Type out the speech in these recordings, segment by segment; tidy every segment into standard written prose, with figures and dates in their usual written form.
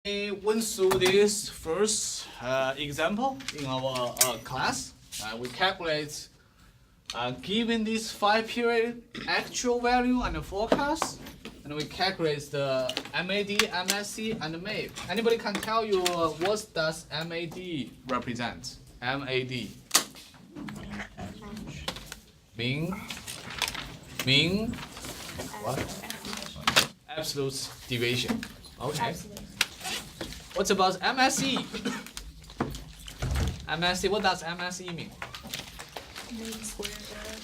We went through this first example in our class. We calculate given this 5-period actual value and the forecast, and we calculate the MAD, MSC, and MAP. Anybody can tell you what does MAD represent? MAD. Mean what? Absolute deviation. Okay. What about MSE? MSE, what does MSE mean?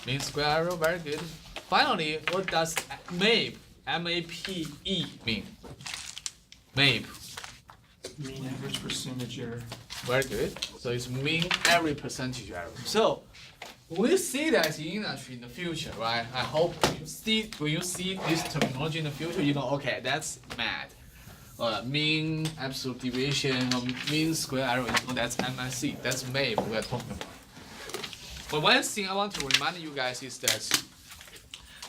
Mean square error, very good. Finally, what does MAPE, M-A-P-E mean? MAPE. Mean average percentage error. Very good. So it's mean average percentage error. So we see that in industry in the future, right? I hope when you see this terminology in the future, you know, okay, that's MAD. Mean absolute deviation or mean square error, you know, that's MSC. That's MAPE we are talking about. But one thing I want to remind you guys is that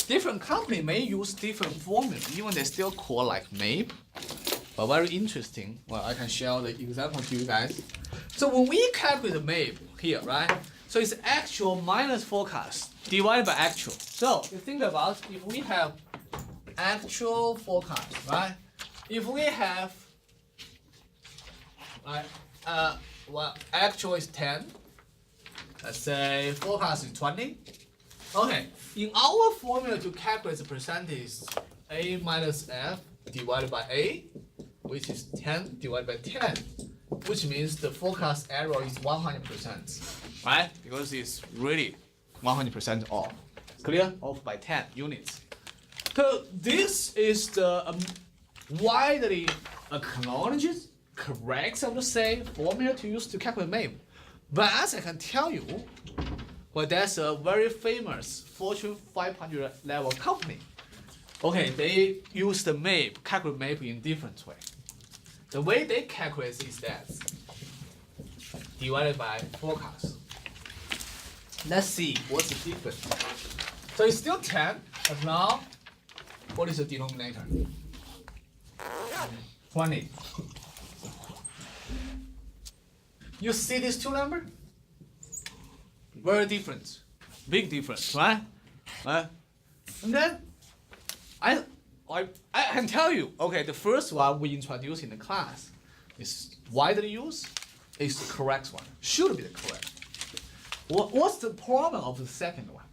different company may use different formula, even they still call like MAPE. But very interesting. Well, I can share the example to you guys. So when we calculate the MAPE here, right? So it's actual minus forecast divided by actual. So you think about if we have actual forecast, right? If we have, well, actual is 10. Let's say forecast is 20. Okay, in our formula to calculate the percentage, A minus F divided by A, which is 10 divided by 10, which means the forecast error is 100%, right? Because it's really 100% off. Clear? Off by 10 units. So this is the widely acknowledged, correct, I would say, formula to use to calculate MAPE. But as I can tell you, well, that's a very famous Fortune 500 level company. Okay, they use the MAPE, calculate MAPE in different way. The way they calculate is that divided by forecast. Let's see what's the difference. So it's still 10, but now what is the denominator? 20. You see these two numbers? Very different. Big difference, right? And then I can tell you, okay, the first one we introduced in the class is widely used, is the correct one. Should be the correct. What's the problem of the second one?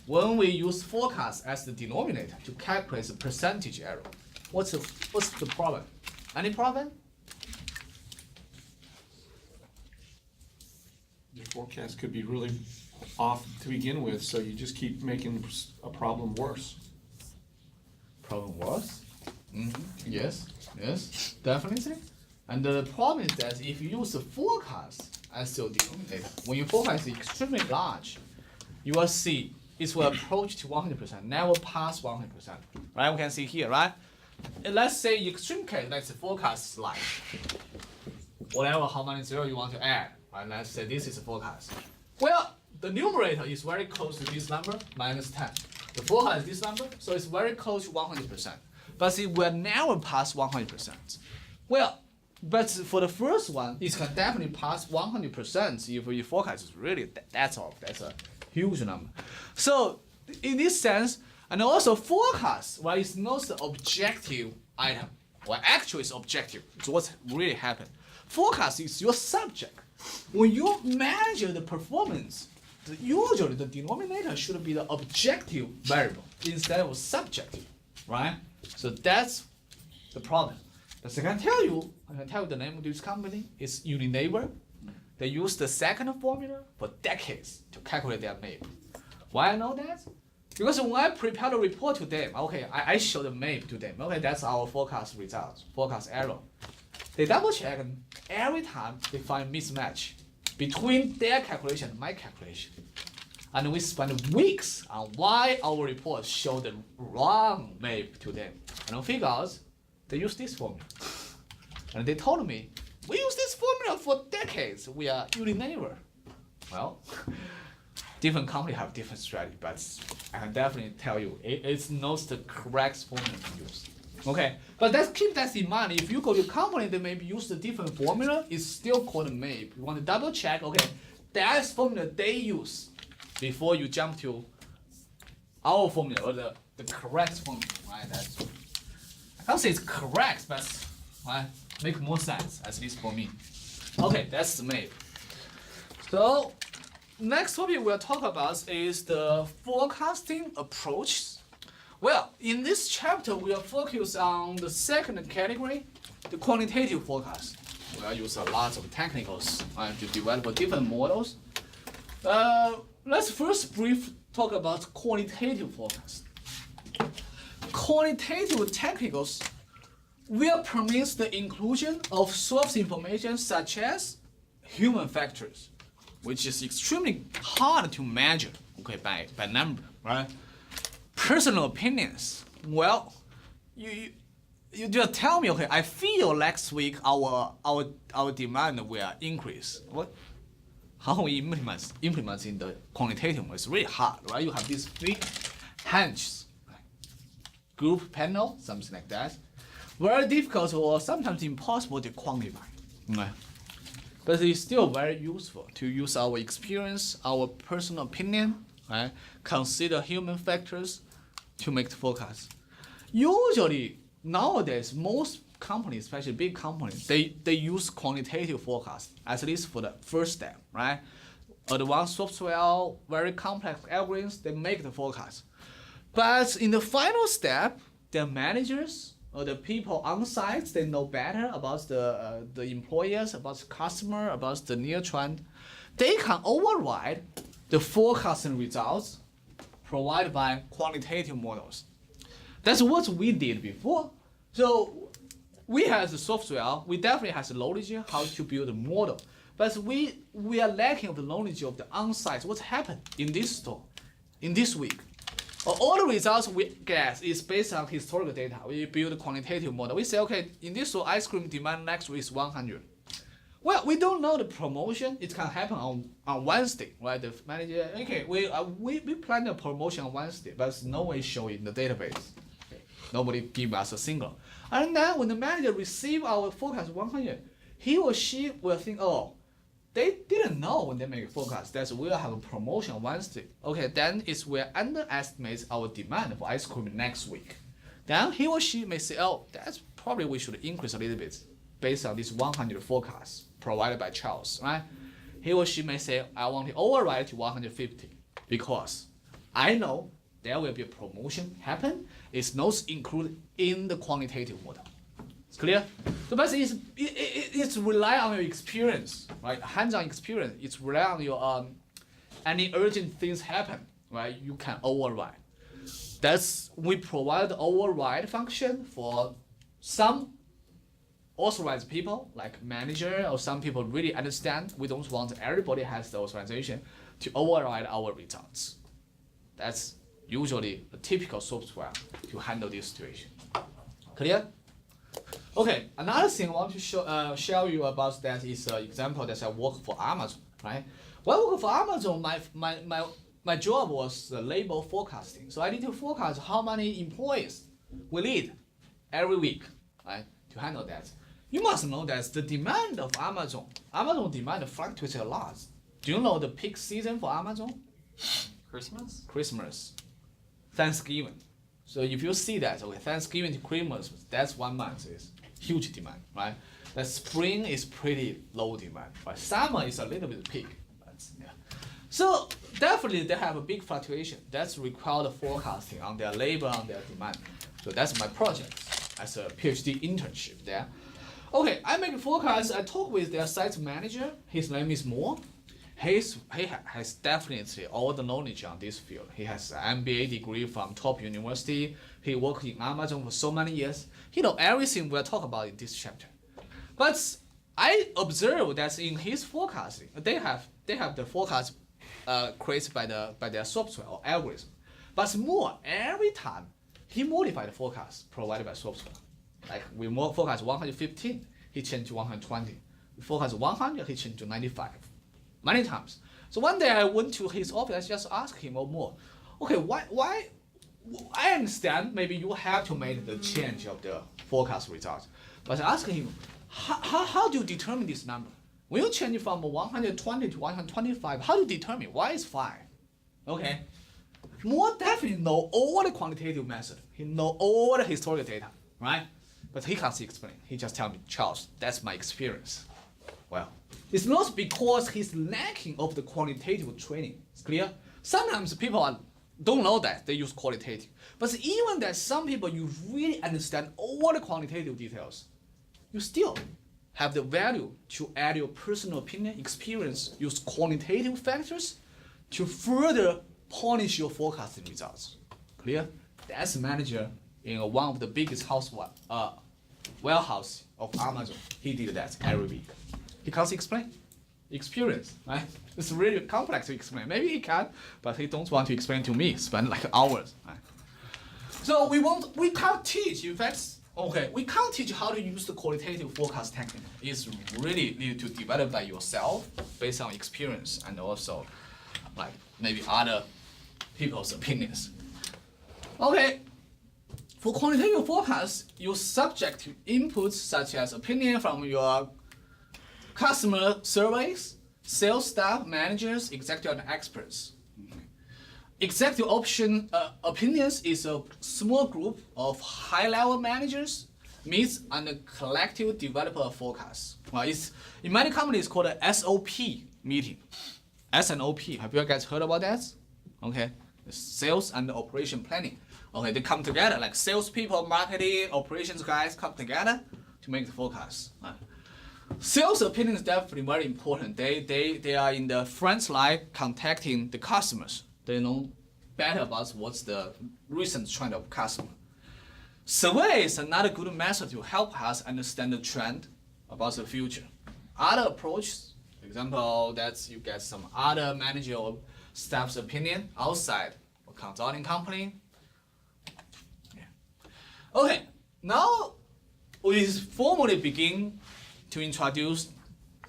When we use forecast as the denominator to calculate the percentage error, what's the problem? Any problem? The forecast could be really off to begin with, so you just keep making a problem worse. Problem worse? Yes, definitely. And the problem is that if you use the forecast as your denominator, when your forecast is extremely large, you will see it will approach to 100%, never pass 100%. Right? We can see here, right? And let's say in extreme case, let's say forecast is like whatever how many zero you want to add. Right? Let's say this is a forecast. Well, the numerator is very close to this number, minus 10. The forecast is this number, so it's very close to 100%. But it will never pass 100%. Well, but for the first one, it can definitely pass 100% if your forecast is really that's all. That's a huge number. So in this sense, and also forecast, well, it's not the objective item. Well, actually it's objective. It's what really happened. Forecast is your subject. When you measure the performance, usually the denominator should be the objective variable instead of subjective, right? So that's the problem. But I can tell you the name of this company is Unilever. They use the second formula for decades to calculate their MAPE. Why I know that? Because when I prepare the report to them, okay, I show the MAPE to them. Okay, that's our forecast results, forecast error. They double check, and every time they find mismatch between their calculation and my calculation. And we spend weeks on why our report showed the wrong MAPE to them. And we figure out they use this formula. And they told me, we use this formula for decades. We are Unilever. Well, different company have different strategy, but I can definitely tell you it's not the correct formula to use. Okay, but let's keep that in mind. If you go to a company that maybe use a different formula, it's still called MAPE. You want to double check, okay, that's formula they use before you jump to our formula or the correct formula, right? That's, I can't say it's correct, but right, make more sense, at least for me. Okay, that's the MAPE. So next topic we'll talk about is the forecasting approach. Well, in this chapter, we'll focus on the second category, the quantitative forecast. We'll use a lot of technicals to develop different models. Let's first brief talk about quantitative forecast. Quantitative technicals will permit the inclusion of source information such as human factors, which is extremely hard to measure, okay, by number, right? Personal opinions. Well, you just tell me, okay, I feel next week our demand will increase. What? How we implement in the quantitative? It's really hard, right? You have these big hunches, group panel, something like that. Very difficult or sometimes impossible to quantify. Okay. But it's still very useful to use our experience, our personal opinion, right? Consider human factors to make the forecast. Usually, nowadays, most companies, especially big companies, they use quantitative forecast, at least for the first step, right? Advanced software, very complex algorithms, they make the forecast. But in the final step, the managers or the people on site, they know better about the employers, about the customer, about the near trend. They can override the forecasting results provided by quantitative models. That's what we did before. So we have the software, we definitely have the knowledge how to build a model, but we are lacking of the knowledge of the on-site, what's happened in this store, in this week. All the results we get is based on historical data. We build a quantitative model. We say, okay, in this store, ice cream demand next week is 100. Well, we don't know the promotion. It can happen on Wednesday, right? The manager, okay, we plan the promotion on Wednesday, but no way show it in the database. Okay. Nobody give us a single. And then when the manager receive our forecast 100, he or she will think, oh, they didn't know when they make a forecast that we'll have a promotion on Wednesday. Okay, then it's will underestimate our demand for ice cream next week. Then he or she may say, oh, that's probably we should increase a little bit based on this 100 forecast provided by Charles, right? He or she may say, I want to override to 150 because I know there will be a promotion happen. It's not included in the quantitative model. It's clear? So basically, it's rely on your experience, right? Hands-on experience. It's rely on your any urgent things happen, right? You can override. That's we provide the override function for some authorized people like manager or some people really understand. We don't want everybody has the authorization to override our results. That's usually a typical software to handle this situation. Clear? Okay, another thing I want to share you about that is an example that I work for Amazon, right? When I work for Amazon, my job was label forecasting. So I need to forecast how many employees we need every week, right, to handle that. You must know that the demand of Amazon demand fluctuates a lot. Do you know the peak season for Amazon? Christmas. Thanksgiving. So if you see that, okay, Thanksgiving to Christmas, that's 1 month is huge demand, right? The spring is pretty low demand, right? Summer is a little bit peak, but yeah. So definitely they have a big fluctuation. That's required forecasting on their labor, on their demand. So that's my project as a PhD internship there. Okay, I make a forecast. I talk with their site manager. His name is Mo. He has definitely all the knowledge on this field. He has an MBA degree from top university. He worked in Amazon for so many years. He knows everything we'll talk about in this chapter. But I observe that in his forecasting, they have the forecast created by their software or algorithm. But more every time he modified the forecast provided by software. Like we forecast 115, he changed to 120. We forecast 100, he changed to 95. Many times. So one day I went to his office, I just asked him more. Okay, why? I understand maybe you have to make the change of the forecast results, but I asked him, how do you determine this number? When you change it from 120 to 125, how do you determine why it's 5? Okay, more definitely know all the quantitative method. He know all the historical data, right? But he can't explain. He just tell me, Charles, that's my experience. Well, it's not because he's lacking of the quantitative training. It's clear? Sometimes people don't know that they use qualitative. But even that some people you really understand all the quantitative details, you still have the value to add your personal opinion, experience, use quantitative factors to further polish your forecasting results. Clear? That's a manager in one of the biggest warehouse of Amazon. He did that every week. He can't explain. Experience, right? It's really complex to explain. Maybe he can, but he don't want to explain to me. Spend like hours. Right? So we can't teach. In fact, okay, we can't teach how to use the qualitative forecast technique. It's really need to develop by yourself based on experience and also like maybe other people's opinions. Okay. For quantitative forecast, you're subject to inputs such as opinion from your customer surveys, sales staff, managers, executive and experts. Executive opinions is a small group of high-level managers meets and collective develop a forecast. Well, it's in many companies called a SOP meeting. SNOP. Have you guys heard about that? Okay, sales and operation planning. Okay, they come together like salespeople, marketing, operations guys come together to make the forecast. Sales opinion is definitely very important. They are in the front line contacting the customers. They know better about what's the recent trend of customer. Survey is another good method to help us understand the trend about the future. Other approaches, for example, that you get some other managerial staff's opinion outside a consulting company. Yeah. Okay, now we formally begin to introduce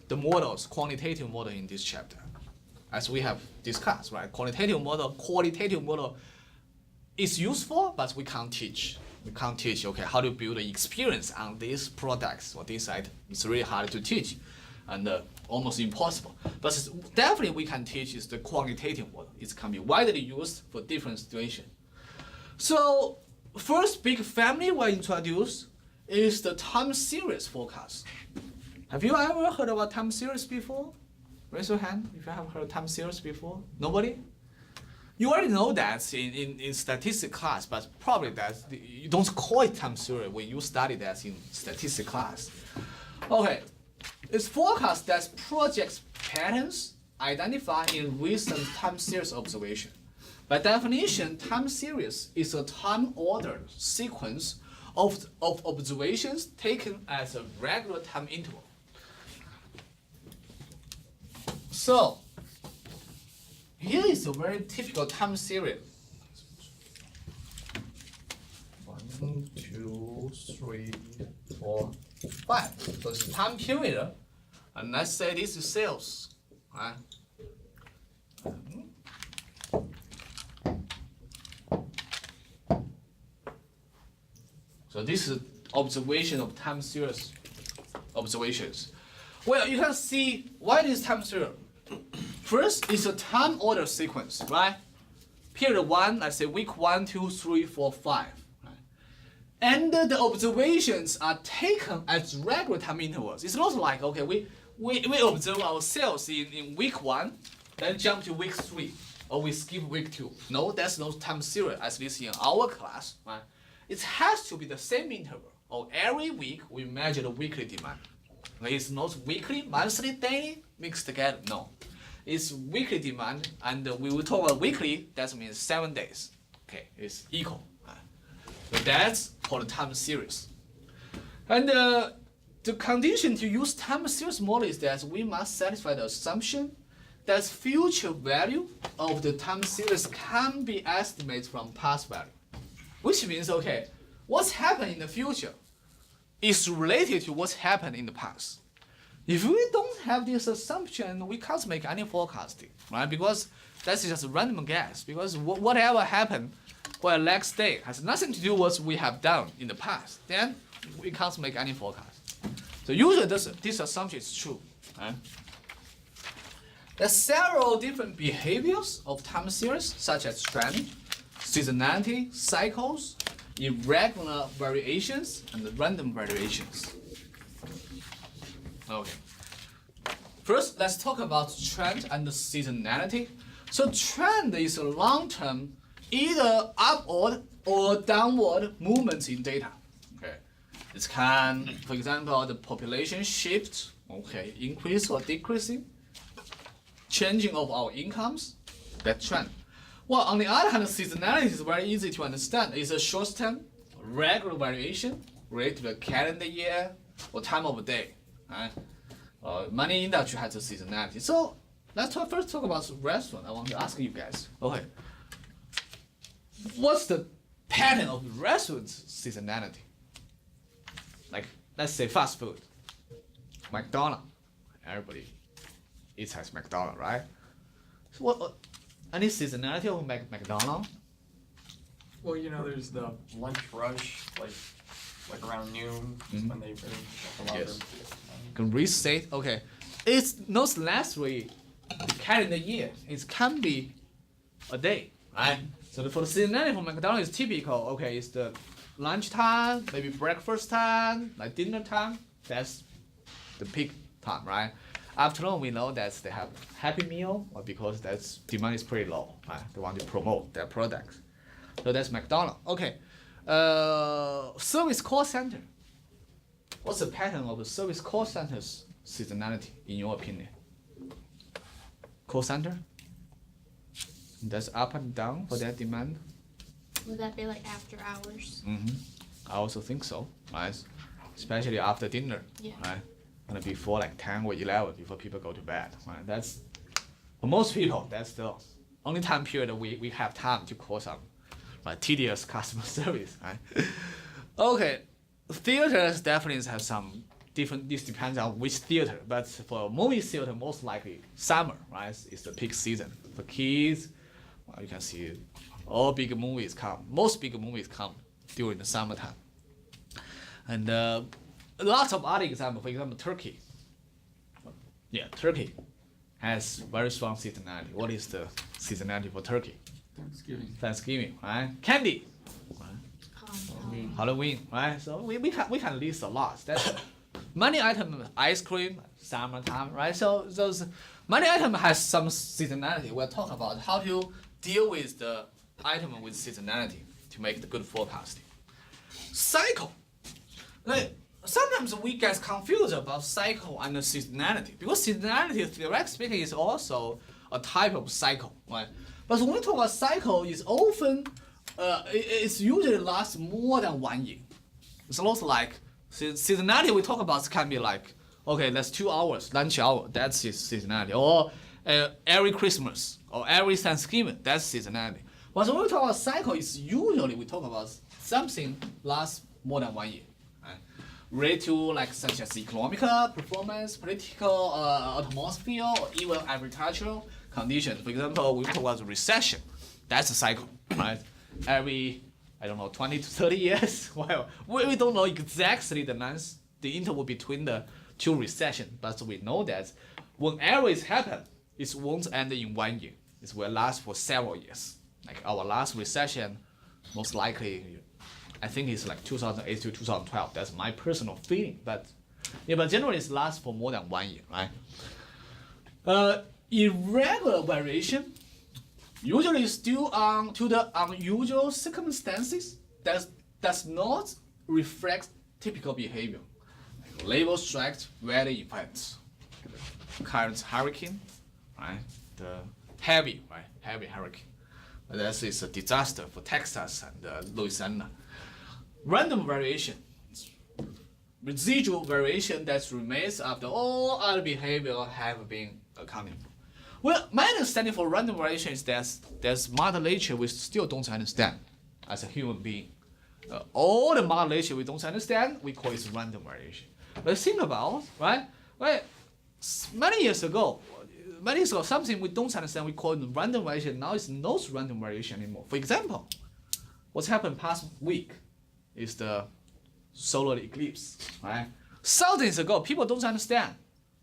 the models, quantitative model in this chapter. As we have discussed, right? Qualitative model is useful, but we can't teach. We can't teach, okay, how to build an experience on these products or this item. It's really hard to teach and almost impossible. But definitely we can teach is the quantitative model. It can be widely used for different situations. So first big family we introduce is the time series forecast. Have you ever heard about time series before? Raise your hand if you have heard time series before. Nobody? You already know that in statistics class, but probably that you don't call it time series when you study that in statistics class. Okay, it's forecast that projects patterns identified in recent time series observation. By definition, time series is a time-ordered sequence of observations taken as a regular time interval. So, here is a very typical time series. 1, 2, 3, 4, 5. So it's time period. And let's say this is sales. Right? So this is observation of time series observations. Well, you can see why this time series. First is a time order sequence, right? Period 1, let's say week 1, 2, 3, 4, 5. Right? And the observations are taken as regular time intervals. It's not like, okay, we observe our sales in week 1, then jump to week 3, or we skip week 2. No, that's no time series as this in our class, right? It has to be the same interval, or every week we measure the weekly demand. It's not weekly, monthly, daily, mixed together, no. It's weekly demand, and we will talk about weekly, that means 7 days. Okay, it's equal. So that's called time series. And the condition to use time series model is that we must satisfy the assumption that future value of the time series can be estimated from past value. Which means, okay, what's happened in the future is related to what's happened in the past. If we don't have this assumption, we can't make any forecasting, right? Because that's just a random guess. Because whatever happened for next day has nothing to do with what we have done in the past. Then we can't make any forecast. So usually this assumption is true. Right? There are several different behaviors of time series, such as trend, seasonality, cycles, irregular variations, and random variations. Okay. First, let's talk about trend and seasonality. So trend is a long-term, either upward or downward movement in data. Okay. It can, for example, the population shift, okay, increase or decreasing, changing of our incomes, that trend. Well, on the other hand, seasonality is very easy to understand. It's a short-term, regular variation related to the calendar year or time of day. Right? Many industry has a seasonality. So let's first talk about restaurant. I want to ask you guys. Okay. What's the pattern of restaurant's seasonality? Like, let's say fast food. McDonald's. Everybody eats at McDonald's, right? So what? Any seasonality of McDonald's? Well, you know, there's the lunch rush, like around noon, is when they really get a lot Yes. of Can reset. Okay, it's not necessarily the calendar year. It can be a day, right? So for the seasonality for McDonald's is typical. Okay, it's the lunch time, maybe breakfast time, like dinner time. That's the peak time, right? Afternoon, we know that they have Happy Meal, or because that's demand is pretty low, right? They want to promote their products. So that's McDonald's. Okay, service call center. What's the pattern of the service call center's seasonality, in your opinion? Call center? That's up and down for their demand? Would that be like after hours? I also think so, right? Especially after dinner, Yeah. right? And before like 10 or 11, before people go to bed, right? That's, for most people, that's the only time period we have time to call some tedious customer service, right? Okay, theaters definitely have some different, this depends on which theater, but for movie theater, most likely summer, right? Is the peak season. For kids, well, you can see all big movies come, most big movies come during the summertime. And lots of other examples, for example, Turkey. Yeah, Turkey has very strong seasonality. What is the seasonality for Turkey? Thanksgiving, right? Candy, right? Halloween, right? So we can list a lot. That's many items, ice cream, summertime, right? So those many items has some seasonality. We'll talk about how to deal with the item with seasonality to make the good forecasting. Cycle. Like, sometimes we get confused about cycle and seasonality because seasonality, theoretically speaking, is also a type of cycle, right? But when we talk about cycle, it's often, it's usually lasts more than 1 year. It's also like seasonality we talk about can be like, okay, that's 2 hours, lunch hour, that's seasonality, or every Christmas or every Thanksgiving, that's seasonality. But when we talk about cycle, it's usually we talk about something lasts more than 1 year. Related to like such as economical performance, political atmosphere, or even agricultural conditions. For example, we talk about recession. That's a cycle, right? Every, I don't know, 20 to 30 years. Well, we don't know exactly the interval between the two recessions, but we know that whenever it happens, it won't end in 1 year. It will last for several years. Like our last recession, most likely, I think it's like 2008 to 2012. That's my personal feeling. But yeah, but generally it lasts for more than 1 year, right? Irregular variation usually is due to the unusual circumstances that does not reflect typical behavior. Like labor strikes, weather events, current hurricane, right? The heavy hurricane. That is a disaster for Texas and Louisiana. Random variation, residual variation that remains after all other behavior have been accounted for. Well, my understanding for random variation is that there's mother nature we still don't understand as a human being. All the mother nature we don't understand, we call it random variation. But think about, right? many years ago, something we don't understand, we call it random variation. Now it's not random variation anymore. For example, what's happened past week is the solar eclipse, right? Thousands ago, people don't understand.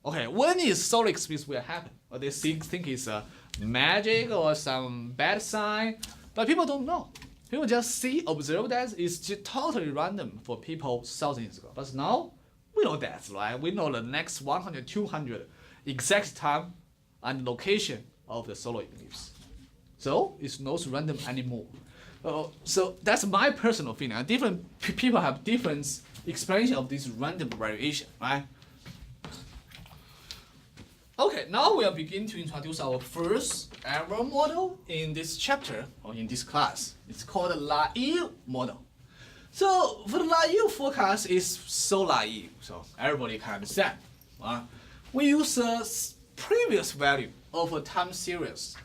Okay, when is solar eclipse will happen? Or they think it's a magic or some bad sign, but people don't know. People just observe that it's just totally random for people thousands ago. But now, we know that, right? We know the next 100, 200 exact time and location of the solar eclipse. So it's not random anymore. So that's my personal opinion. Different people have different explanation of this random variation, right? Okay, now we'll begin to introduce our first error model in this chapter or in this class. It's called the naive model. So for the naive forecast is so naive, so everybody can understand. We use a previous value of a time series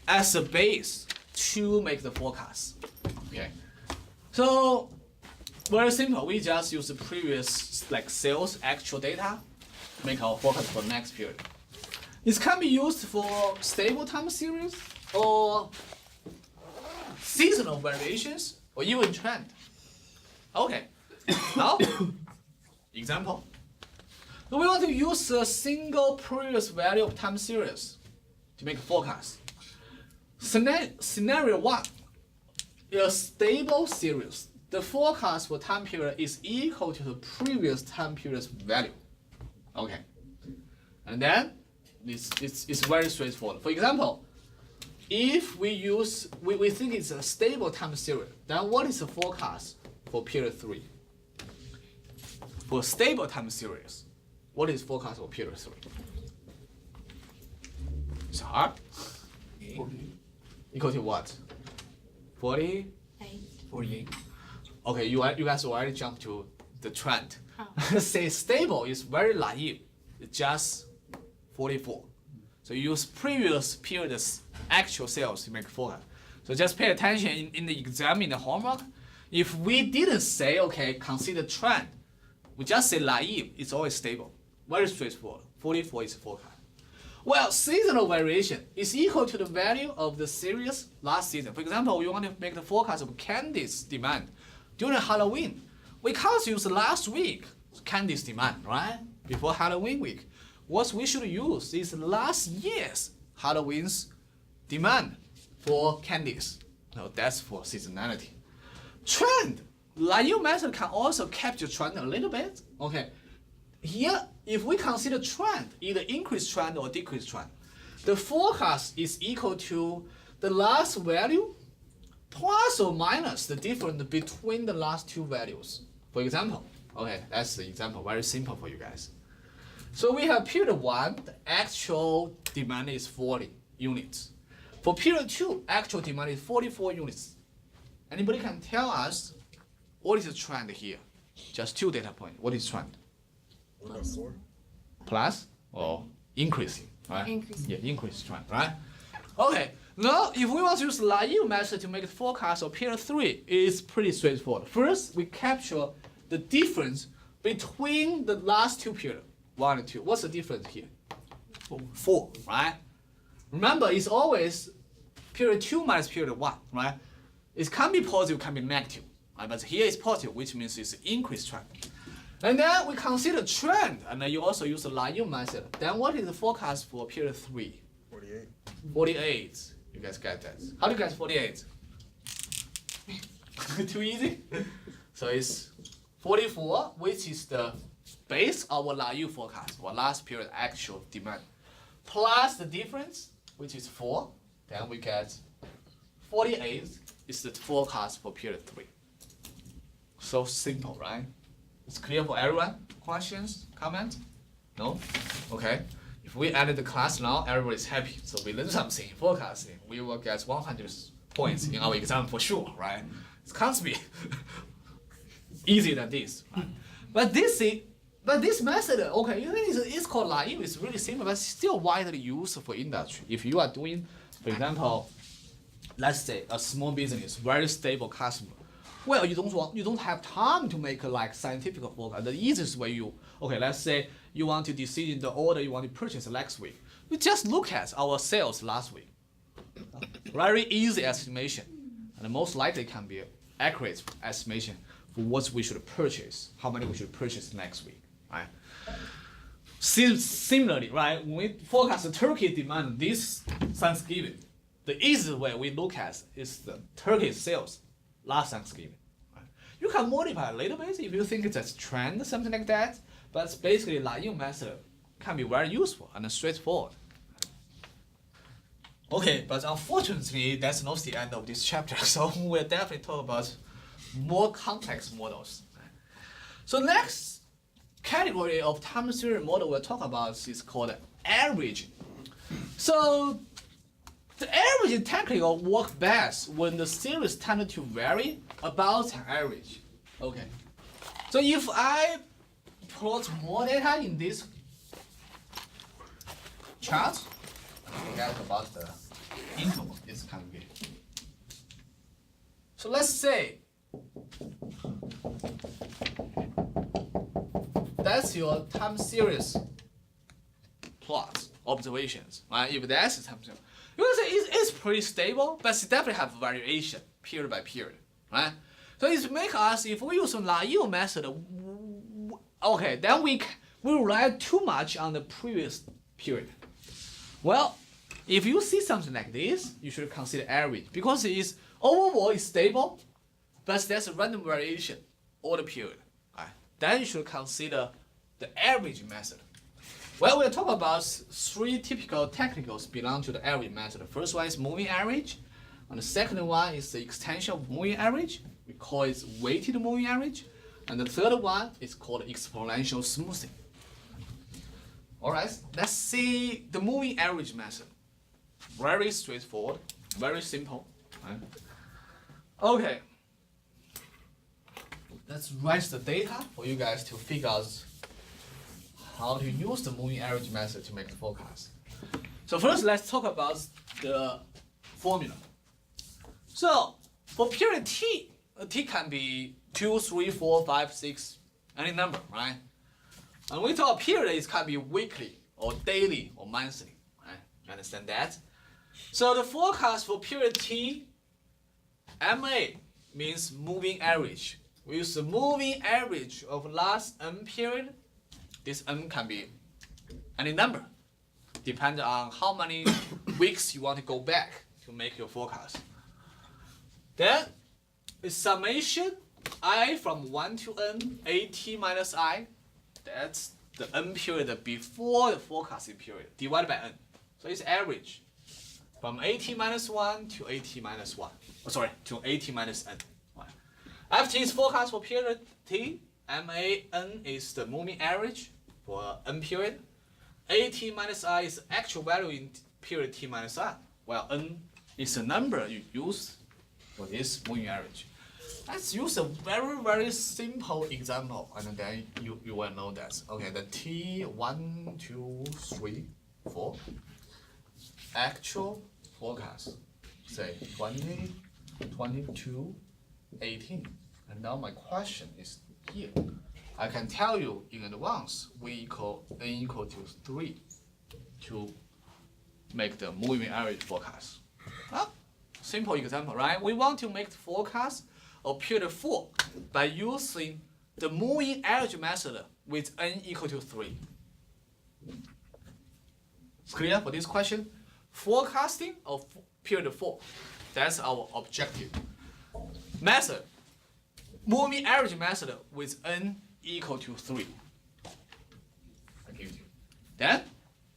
as a base to make the forecast. Okay, so very simple. We just use the previous sales actual data to make our forecast for the next period. It can be used for stable time series or seasonal variations or even trend. Okay, now example. We want to use a single previous value of time series to make a forecast. Scenario 1, a stable series. The forecast for time period is equal to the previous time period's value. Okay, and then it's very straightforward. For example, if we think it's a stable time series, then what is the forecast for period 3? For stable time series, what is forecast for period 3? It's hard. Equal to what? 40? 48. Okay, you guys already jumped to the trend. Oh. Say stable is very naive. It's just 44. So you use previous period's actual sales to make forecast. So just pay attention in the exam, in the homework. If we didn't say, okay, consider trend, we just say naive, it's always stable. Very straightforward. 44 is forecast. Well, seasonal variation is equal to the value of the series last season. For example, we want to make the forecast of candies demand during Halloween. We can't use last week candies demand, right? Before Halloween week. What we should use is last year's Halloween's demand for candies. No, that's for seasonality. Trend. Naive method can also capture trend a little bit. Okay. Here, if we consider trend, either increase trend or decrease trend, the forecast is equal to the last value plus or minus the difference between the last two values. For example, okay, that's the example, very simple for you guys. So we have period 1, the actual demand is 40 units. For period 2, actual demand is 44 units. Anybody can tell us what is the trend here? Just 2 data points. What is trend? Plus or increasing, right? Increasing. Yeah, increase trend, right? Okay, now if we want to use naive method to make the forecast of period 3, it's pretty straightforward. First, we capture the difference between the last 2 periods, 1 and 2. What's the difference here? 4, right? Remember, it's always period 2 minus period 1, right? It can be positive, can be negative, right? But here it's positive, which means it's an increased trend. And then we consider trend, and then you also use the naive method. Then what is the forecast for period 3? 48. 48. You guys get that? How do you guys 48? Too easy? So it's 44, which is the base of our naive forecast, or last period actual demand, plus the difference, which is 4. Then we get 48 is the forecast for period 3. So simple, right? It's clear for everyone? Questions? Comment? No? Okay. If we ended the class now, everybody's happy. So we learned something in forecasting. We will get 100 points in our exam for sure, right? It can't be easier than this. Right? But this method, okay, it's called naive. It's really simple, but still widely used for industry. If you are doing, for example, let's say a small business, very stable customer, Well, you don't have time to make a like scientific forecast. The easiest way let's say you want to decide the order you want to purchase next week. You just look at our sales last week. Very easy estimation, and most likely can be accurate estimation for what we should purchase, how many we should purchase next week, right? Similarly, right, when we forecast the turkey demand this Thanksgiving, the easiest way we look at is the turkey sales last Thanksgiving. Right? You can modify a little bit if you think it's a trend, something like that, but basically Xiong method can be very useful and straightforward. Okay, but unfortunately, that's not the end of this chapter, so we'll definitely talk about more complex models. So next category of time series model we'll talk about is called averaging. So the averaging technique will work best when the series tend to vary about an average. Okay. So if I plot more data in this chart, forget about the interval, it's kind of good. So let's say that's your time series plot observations, right? If that's the time series, you can say it's pretty stable, but it definitely have variation period by period, right? So it makes us, if we use a Xiong method, okay, then we rely too much on the previous period. Well, if you see something like this, you should consider average because it is overall is stable, but there's a random variation all the period. Right? Then you should consider the average method. Well, we'll talk about three typical technicals belong to the average method. The first one is moving average, and the second one is the extension of moving average. We call it weighted moving average, and the third one is called exponential smoothing. All right, let's see the moving average method. Very straightforward, very simple. Right? Okay, let's write the data for you guys to figure out how to use the moving average method to make the forecast. So first, let's talk about the formula. So for period t, t can be 2, 3, 4, 5, 6, any number, right? And we talk period, it can be weekly or daily or monthly, right? You understand that? So the forecast for period t, MA means moving average. We use the moving average of last n period. This n can be any number, depending on how many weeks you want to go back to make your forecast. Then is summation I from 1 to n, at minus I. That's the n period before the forecasting period divided by n. So it's average from at minus 1 to at minus 1. Oh, sorry, to at minus n. After its forecast for period t, MAN is the moving average for n period. At minus I is actual value in period t minus I, while n is the number you use for this moving average. Let's use a very, very simple example, and then you will know that. Okay, the T 1, 2, 3, 4 actual forecast, say 20, 22, 18. And now my question is here. I can tell you in advance, n equal to 3 to make the moving average forecast. Simple example, right? We want to make the forecast of period 4 by using the moving average method with n equal to 3. It's clear for this question? Forecasting of period 4. That's our objective. Method. Moving average method with n equal to 3. I give you. Then,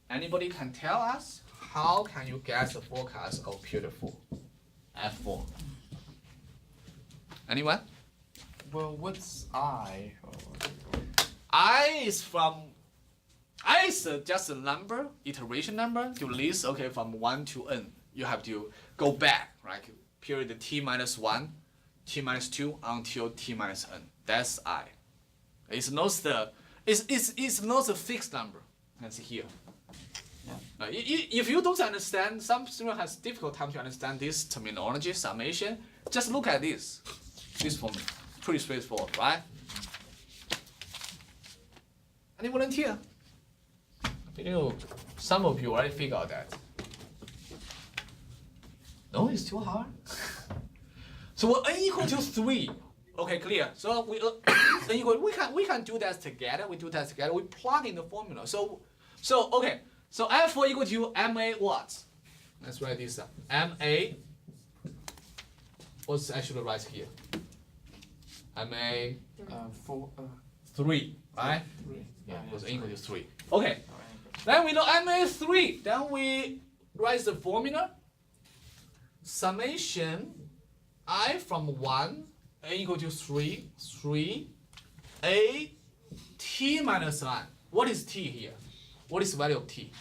anybody can tell us how can you get the forecast of period 4? F4. Anyone? Well, what's I? I is just a number, iteration number to list, okay, from 1 to n. You have to go back, right? Period t minus 1, t minus 2 until t minus n. That's I. It's not a fixed number. Let's see here. Yeah. If you don't understand, some student has difficult time to understand this terminology, summation, just look at this. This formula, pretty straightforward, right? Any volunteer? Some of you already figured out that. No, it's too hard. So when n equal to 3, okay, clear. So we n equal, we can do that together. We do that together. We plug in the formula. So okay. So F4 equal to MA what? Let's write this up. MA. What's actually right here? MA 3, right? 3. Yeah, was equal to 3. Okay. Then we know MA 3. Then we write the formula. Summation I from 1 a equal to 3 a t minus 1. What is t here? What is the value of t?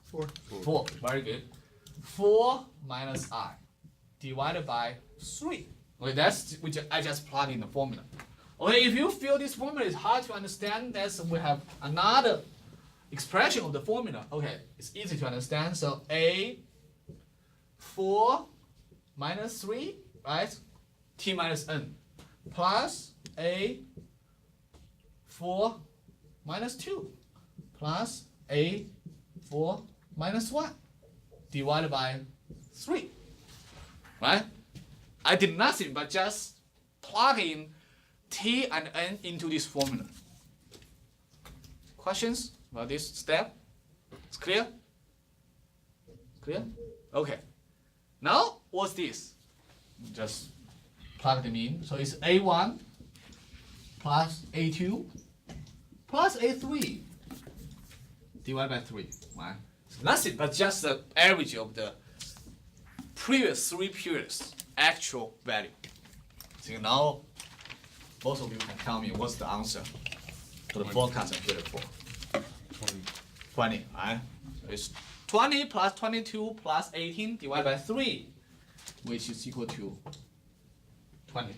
4. 4. Very good. 4 minus I divided by 3. Okay, I just plug in the formula. Okay, if you feel this formula is hard to understand, we have another expression of the formula. Okay, it's easy to understand. So a 4 minus 3, right? T minus n plus a 4 minus 2 plus a 4 minus 1 divided by 3, right? I did nothing but just plug in t and n into this formula. Questions about this step? It's clear? Clear? Okay. Now, what's this? Just plug them in. So it's A1 plus A2 plus A3 divided by 3. Right? It's nothing but just the average of the previous 3 periods actual value. So now, both of you can tell me what's the answer to the forecast of period 4. 20, right? It's 20 plus 22 plus 18 divided by 3, which is equal to 20.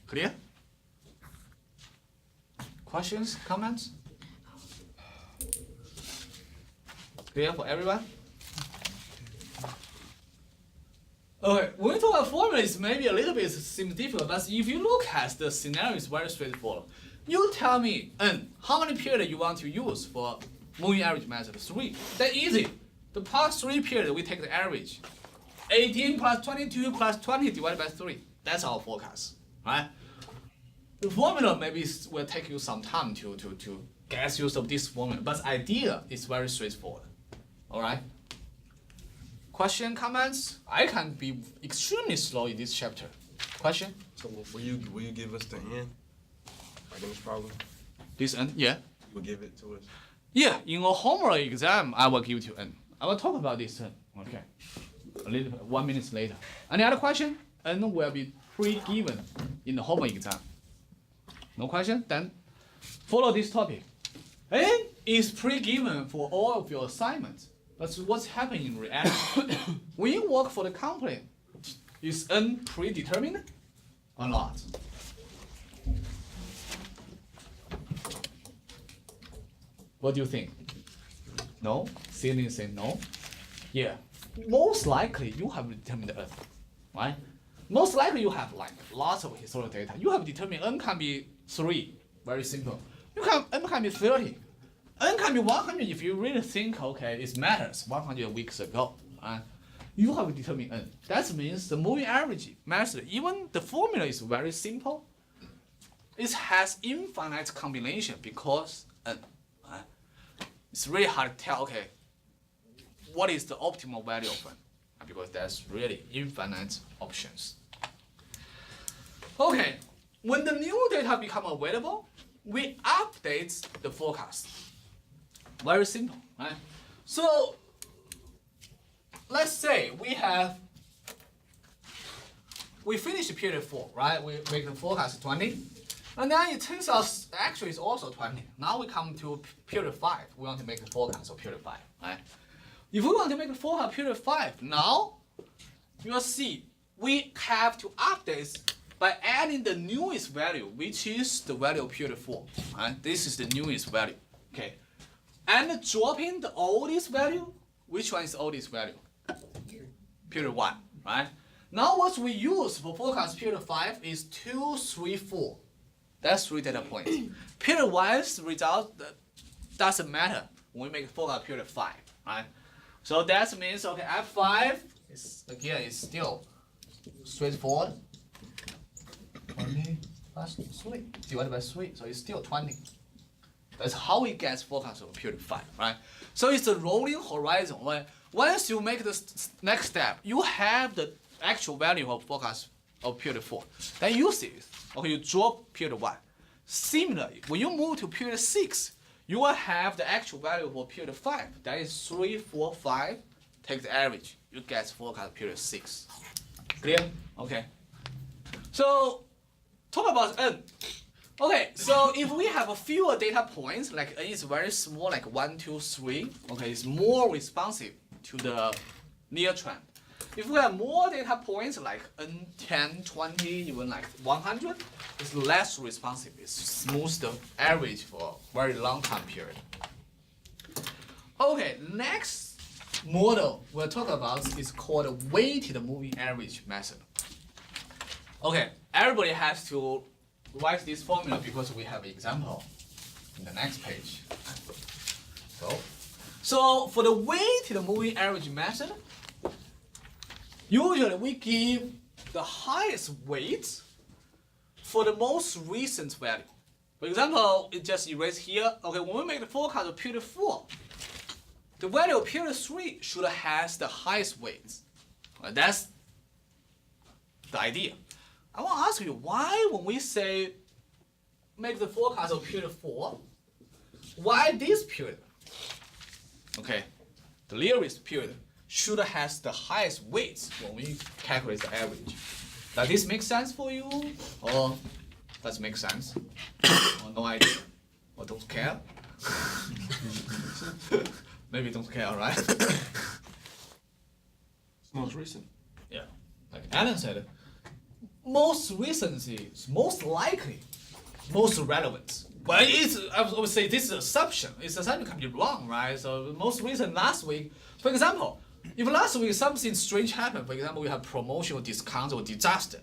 Clear? Questions, comments? Clear for everyone? Okay, when we talk about formulas, maybe a little bit seems difficult, but if you look at the scenario, it's very straightforward. You tell me, n, how many periods you want to use for moving average method? 3. That's easy. The past 3 periods, we take the average. 18 plus 22 plus 20 divided by 3. That's our forecast, right? The formula maybe will take you some time to get used of this formula, but the idea is very straightforward. All right? Question, comments? I can be extremely slow in this chapter. Question? So will you give us the n? Like in this problem? This n? Yeah. You will give it to us? Yeah, in a homework exam, I will give you n. I will talk about this n. Okay. A little 1 minute later. Any other question? N will be pre-given in the homework exam. No question? Then follow this topic. N is pre-given for all of your assignments. But what's happening in reality? When you work for the company, is N predetermined or not? What do you think? No? Celine say no? Yeah. Most likely you have determined N, right? Most likely you have like lots of historical data. You have determined N can be 3, very simple. N can be 30. N can be 100 if you really think, okay, it matters 100 weeks ago. You have determined N. That means the moving average method, even the formula is very simple. It has infinite combination because N. It's really hard to tell, okay, what is the optimal value of N? Because there's really infinite options. Okay, when the new data become available, we update the forecast. Very simple, right? So let's say we finish period 4, right? We make the forecast 20, and then it turns out actually it's also 20. Now we come to period 5. We want to make the forecast of period 5, right? If we want to make the forecast of period 5, now you will see we have to update by adding the newest value, which is the value of period 4. Right? This is the newest value. Okay. And dropping the oldest value, which one is the oldest value? Period 1. right? Now what we use for forecast period 5 is 2, 3, 4. That's 3 data points. Period wise result doesn't matter when we make forecast period 5, right? So that means okay, F5 is again is still straightforward. 20 plus 3 divided by 3, so it's still 20. That's how we get forecast of period 5, right? So it's a rolling horizon. Once you make the next step, you have the actual value of forecast of period 4. Then you see it. Okay, you drop period 1. Similarly, when you move to period 6, you will have the actual value for period 5. That is 3, 4, 5. Take the average. You get forecast period 6. Clear? Okay. So, talk about N. Okay, so if we have a fewer data points, like N is very small, like 1, 2, 3, okay, it's more responsive to the near trend. If we have more data points, like N 10, 20, even like 100, it's less responsive. It's smooth the average for a very long time period. Okay, next model we'll talk about is called weighted moving average method. Okay, everybody has to write this formula because we have an example in the next page. So for the weighted moving average method, usually we give the highest weight for the most recent value. For example, it just erase here. Okay, when we make the forecast of period 4, the value of period 3 should have the highest weight. That's the idea. I want to ask you, why when we say make the forecast of period 4, why this period? Okay, the nearest period should have the highest weights when we calculate the average. Does this make sense for you? Or does it make sense? Or no idea? Or don't care? Maybe don't care, right? It's most recent. Yeah, like Alan said, most recency is most likely, most relevant. But it's, I would say this is an assumption. It's assumption can be wrong, right? So most recent last week, for example, if last week something strange happened, for example, we have promotional discounts or disaster,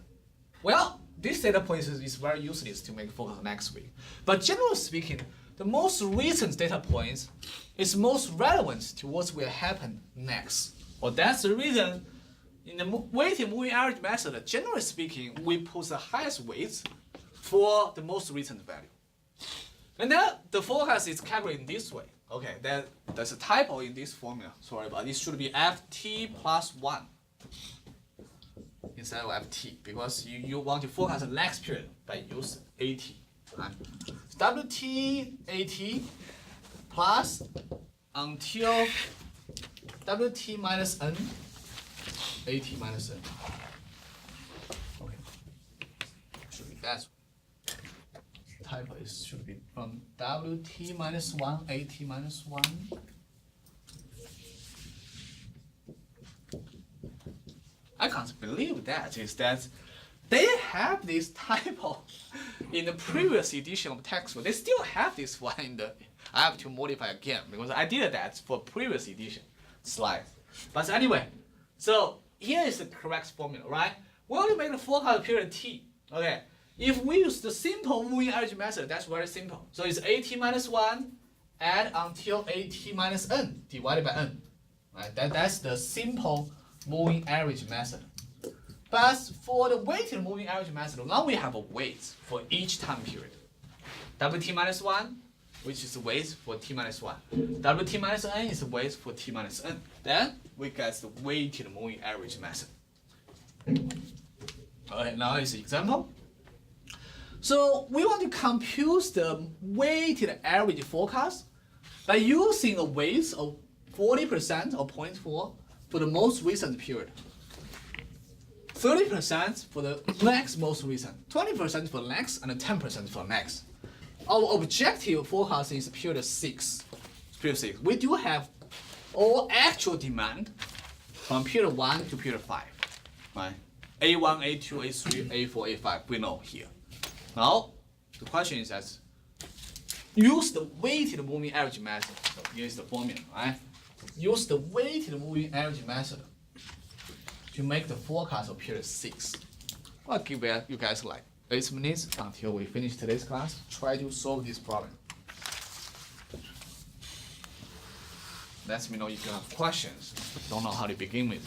well, this data point is very useless to make focus next week. But generally speaking, the most recent data points is most relevant to what will happen next. Well, that's the reason in the weighted moving average method, generally speaking, we put the highest weights for the most recent value. And then the forecast is calculated this way. Okay, there's a typo in this formula. Sorry, but it should be ft plus 1 instead of ft because you want to forecast the next period by use at. Right? Wt at plus until wt minus n at minus n. Okay, should be that. Type is should be from Wt minus 1, At minus 1. I can't believe that is that they have this typo in the previous edition of textbook. They still have this one in the. I have to modify again because I did that for previous edition slides. But anyway, so here is the correct formula, right? We want to make the forecast period t. Okay. If we use the simple moving average method, that's very simple. So it's At minus 1 add until At minus n divided by n. Right? That's the simple moving average method. But for the weighted moving average method, now we have a weight for each time period. Wt minus 1, which is the weight for t minus 1. Wt minus n is the weight for t minus n. Then we get the weighted moving average method. Okay, now is an example. So we want to compute the weighted average forecast by using a weight of 40% or 0.4 for the most recent period, 30% for the next most recent, 20% for the next, and 10% for the next. Our objective forecast is period 6. Period 6. We do have all actual demand from period 1 to period 5. Right? A1, A2, A3, A4, A5, we know here. Now, the question is that use the weighted moving average method. So here's the formula, right? Use the weighted moving average method. to make the forecast of period 6. I'll give you guys like 8 minutes until we finish today's class. Try to solve this problem. Let me know if you have questions. Don't know how to begin with.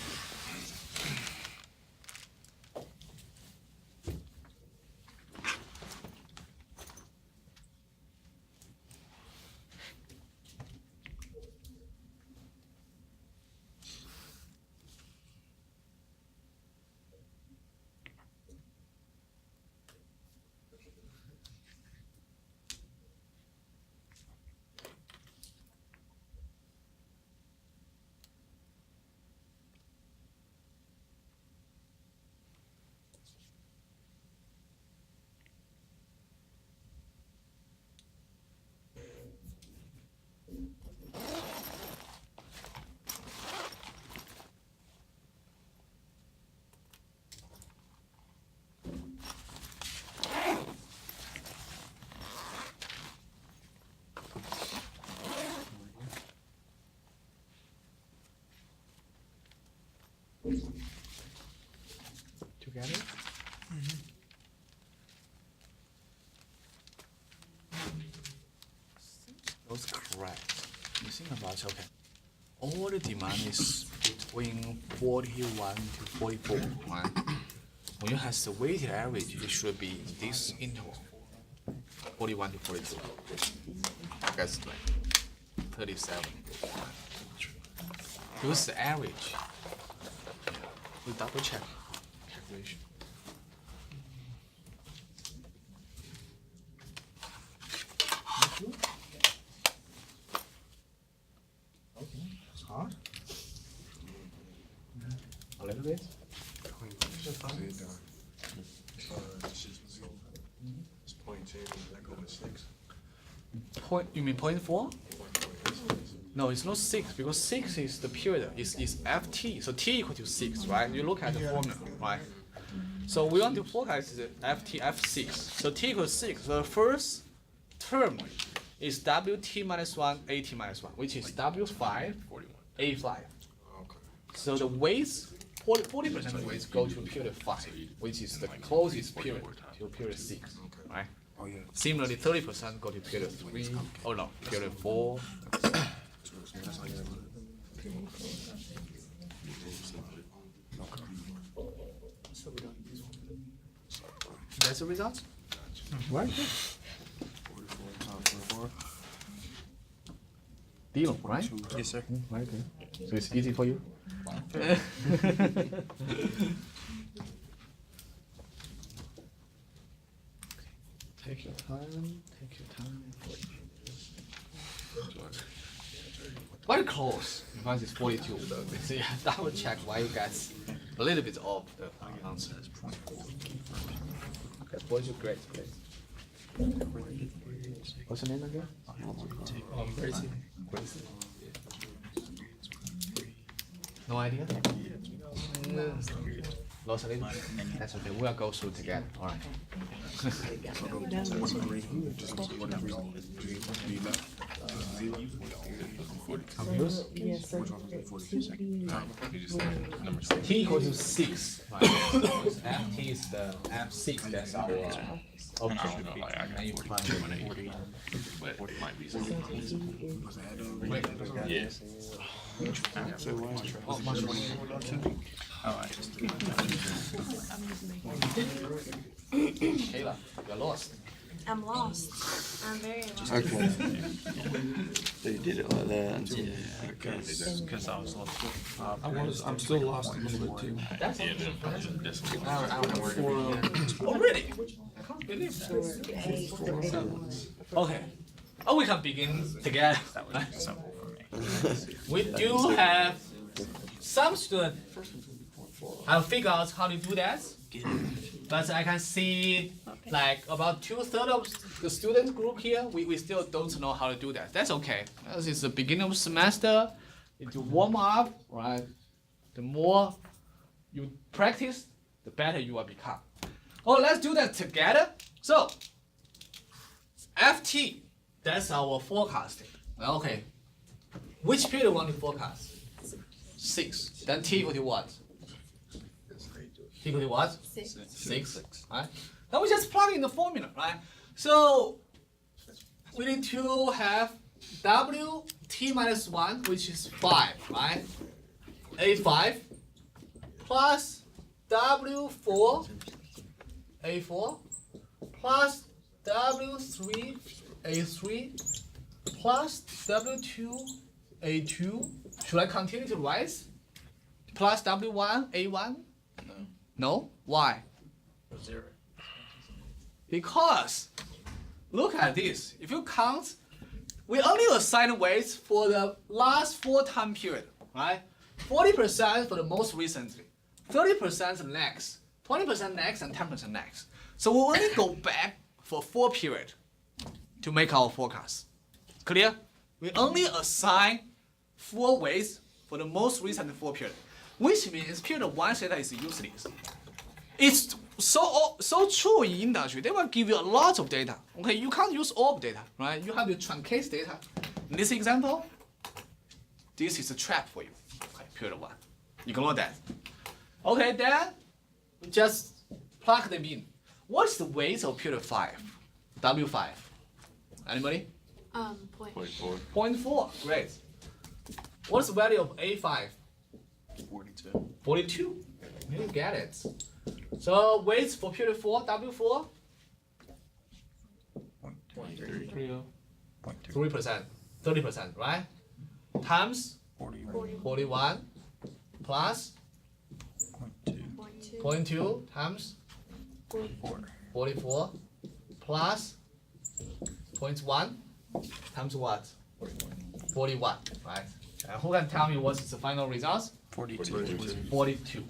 Together? That's correct. You think about it, okay. All the demand is between 41 to 44, right? When you have the weighted average, it should be in this interval, 41 to 42. That's like 37. Use the average. We double check calculation. Okay, it's hard. A little bit. It's 0.2, like over 6. Point, you mean 0.4? No, it's not 6 because 6 is the period, is ft. So t equal to 6, right? You look at the formula, right? So we want to forecast the ft f6. So t equals 6. So the first term is wt minus 1, at minus 1, which is w5, a5. Okay. So the weights, 40% of the weights go to period 5, which is the closest period to period 6, right? Similarly, 30% go to period 3, oh no, period 4. That's the result? Right? Deal, right? Yes, sir. Right, okay. So it's easy for you? Take your time, take your time. Very close. In fact, it's 42. So yeah, double check why you guys a little bit off the answer. Okay, boys, you're great. What's your name again? Gracie. Gracie. No idea? Lost a little? That's okay. We'll go through together. All right. Confused? Yes, sir. T equals to 6. Right? Ft is the F6. That's our object. And you plug it in. Yes. Oh, much more. Kayla, you're lost. I'm lost. I'm very lost. Okay. So you did it like that. Because I was lost. I'm still lost a little bit too. That's I don't know where to Oh, really? I can't believe that. Okay. Oh, we can begin together. That was simple for me. We do have some students have figured out how to do that, but I can see like about 2/3 of the student group here, we still don't know how to do that. That's okay. As it's the beginning of the semester, you do warm up, right? The more you practice, the better you will become. Oh, let's do that together. So, FT, that's our forecasting. Okay. Which period want to forecast? 6. Then T equal to what? equal to what? 6. 6. Right? Then we just plug in the formula, right? So we need to have W t minus 1, which is 5, right? A5 plus W4 A4 plus W3 A3 plus W2 A2. Should I continue to rise? Plus W1 A1? No? Why? 0. Because look at this. If you count, we only assign weights for the last 4 time period, right? 40% for the most recently, 30% next, 20% next, and 10% next. So we only go back for 4 period to make our forecast. Clear? We only assign 4 weights for the most recent 4 period, which means period 1 theta is useless. It's so true in industry. They will give you a lot of data. Okay, you can't use all of data, right? You have to truncate data. In this example, this is a trap for you. Okay, period 1. Ignore that. Okay, then we just plug them in. What's the weight of period 5? W5. Anybody? Point. 0.4. 0.4. Great. What's the value of A5? 42. 42. You get it. So weights for period 4, W4, 3-0. 3%, 30%, right? Times 41 plus 0.2 times 44 plus 0.1 times what? 41, right? Who can tell me what's the final result? 42.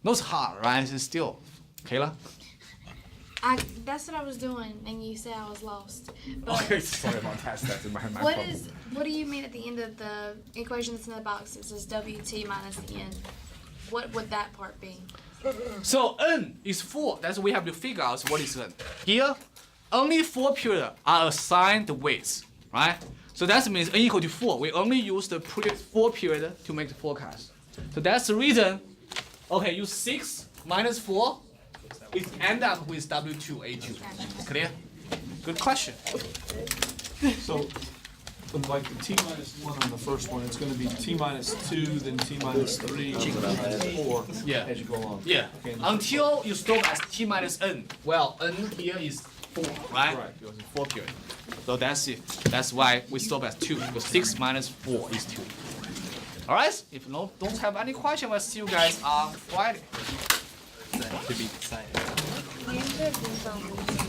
Those hard, right? It's still, Kayla? That's what I was doing, and you said I was lost. But Okay, sorry about that. That's my what do you mean at the end of the equation that's in the box? It says WT minus N. What would that part be? So n is 4. That's we have to figure out what is n. Here, only 4 periods are assigned the weights, right? So that means n equal to 4. We only use the previous 4 period to make the forecast. So that's the reason. Okay, use 6 minus 4. It end up with W2 A2. Clear? Good question. So, like the t minus 1 on the first one, it's gonna be t minus 2, then t minus 3, t minus 4, Yeah. as you go along. Yeah. Okay. Until you stop at t minus n. Well, n here is 4, right? Right. Because it's 4 period. So that's it. That's why we stop at 2. Because 6 minus 4 is 2. Alright? If no, don't have any question, we'll see you guys on Friday. To be decided. You could do something.